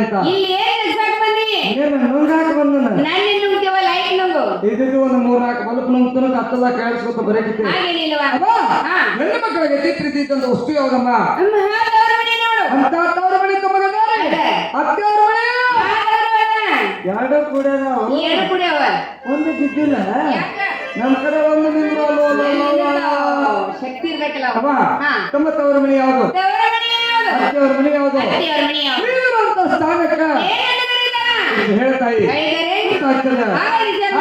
ಆಯ್ತಾ ಇಲ್ಲಿ ಏನ್ ಎಕ್ಸಾಕ್ಟ್ ಬಂದಿ ಏನು ನುಂಗಾಕ ಬಂದ ನನ್ನ ನುಂಗ್ತೀವ ಲೈಟ್ ನುಂಗು ಇದು ಒಂದು 3-4 ಬಲ್ಪ್ ನುಂಗ್ತಾನ ಕತ್ತಲ ಕೇಳಿಸ್ಕೊತ ಬರಕಿತಿ ಹಾಗೇನಿಲ್ವಾ ಹೆಣ್ಣು ಮಕ್ಕಳಿಗೆ ಚಿತ್ರಿಸಿದಂತ ವಸ್ತು ಯಾವ್ದಮ್ಮ ಮಹಾದವರ ಮನೆ ನೋಡು ಅಂತ ತವ್ರ ಮನೆ ತಮ್ಮಗದಾರೆ ಅತ್ತೆಯವ್ರ ಮನೆ ಎರಡು ಕೂಡ ಏನು ಕುಡಿಯವ ಒಂದು ಬಿದ್ದಿಲ್ಲ ಯಾಕ ನಮ್ ಕಡೆ ಒಂದು ನಿಂದ್ರು ಶಕ್ತಿ ಇರ್ಬೇಕಲ್ಲ ಅವ ತಮ್ಮ ತವ್ರ ಮನೆ ಯಾವ್ದು ದೇವರ ಮನೆ ಯಾವುದು ಅತ್ತೆಯವ್ರ ಮನೆ ಯಾವ್ದು ದೇವರ ಮನೆ ಯಾವುದು ನೀವಿರುವಂತ ಸ್ಥಾನಕ್ಕ ಏನಂತ ಕರೀತಾರ ಹೇಳ್ತಾಯಿ ಹೇಳಿದರೆ ಗೊತ್ತಾಗ್ತದೆ. ಹಾಗೆ ವಿಚಾರ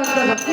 ಮಾಡೋಣ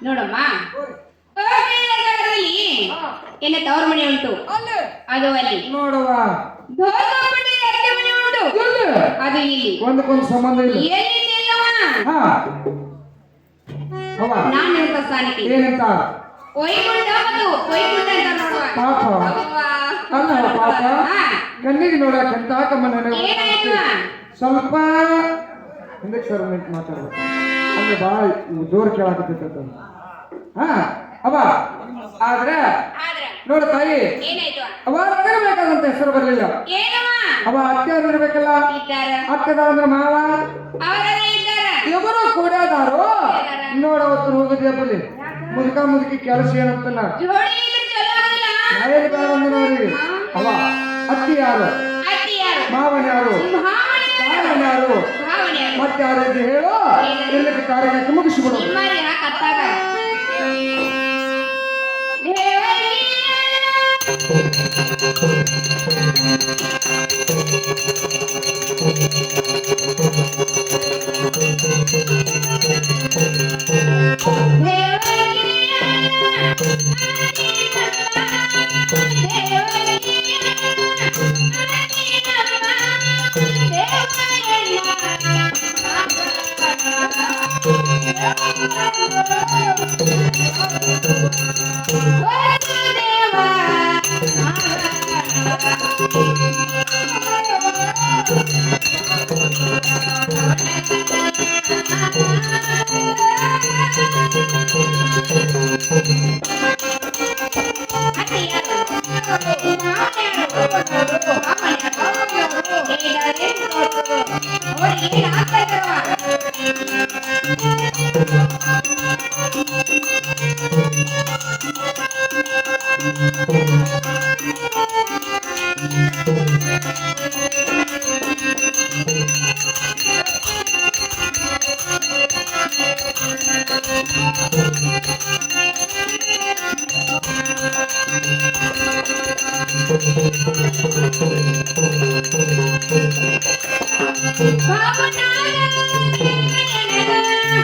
ನೋಡಮ್ಮ ಏನ ತವರ ಮನೆ ಉಂಟು ಅದು ಅಲ್ಲಿ ನೋಡುವ ದೊಡ್ಡಪಟ್ಟಿ ಅತ್ತೆ ಮನೆ ಉಂಟು ಅದು ಇಲ್ಲಿ ಒಂದಕ್ಕೊಂದು ಸಂಬಂಧ ಇಲ್ಲ ಎಲ್ಲಿಲ್ಲವ ನಾನು ಇರುವ ಸ್ಥಾನಕ್ಕೆ ಏನಂತ ವೈಕುಂಠ ಮತ್ತು ವೈಕುಂಠ ಅಂತ ನೋಡುವ ಪಾಪ ಅಲ್ಲ ಪಾಪ ಕಣ್ಣಿಗೆ ನೋಡಕ್ಕಂತ ಏನಾಯ್ತು ಸ್ವಲ್ಪ ಹಿಂದಕ್ಕೆ ಸರ್ ನಿಂತು ಮಾತಾಡ್ಬೇಕು ಅಂದ್ರೆ ಭಾಳ ಜೋರು ಕೇಳಾಕತ್ತೈತ ಅವ ಆದ್ರೆ ನೋಡ ತಾಯಿ ಅವ ಬೇಕಾದಂತ ಹೆಸರು ಬರ್ಲಿಲ್ಲ ಅವ ಅತ್ತೆ ಇರ್ಬೇಕಲ್ಲ ಅತ್ತೆದ ಅಂದ್ರೆ ಮಾವ ಇವರು ಕೂಡದಾರು ನೋಡ ಅವತ್ತು ಹೋಗಿದ್ಯ ಬಲ್ಲಿ ಮುದುಕಿ ಕೆಲಸ ಏನಂತ ನಾಯಲ್ಲಿ ಬೇಡ ನೋಡಿ ಅವ ಅತ್ತಿ ಯಾರು ಮಾವನ ಯಾರು ಮಾವನ ಯಾರು ಮತ್ತೆ ಯಾರು ಅಂತ ಹೇಳು ಇಲ್ಲಕ್ಕೆ ಕಾರ್ಯಕ್ಕೆ ಮುಗಿಸಿಬಿಡು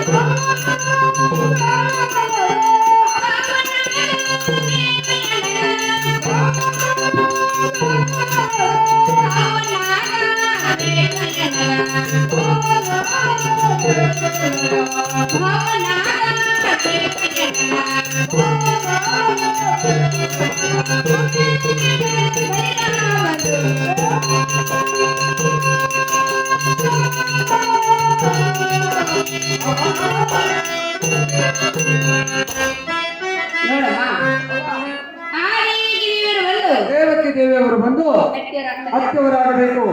Baba ಮೆಚ್ಚಿದವರಾಗಬೇಕು.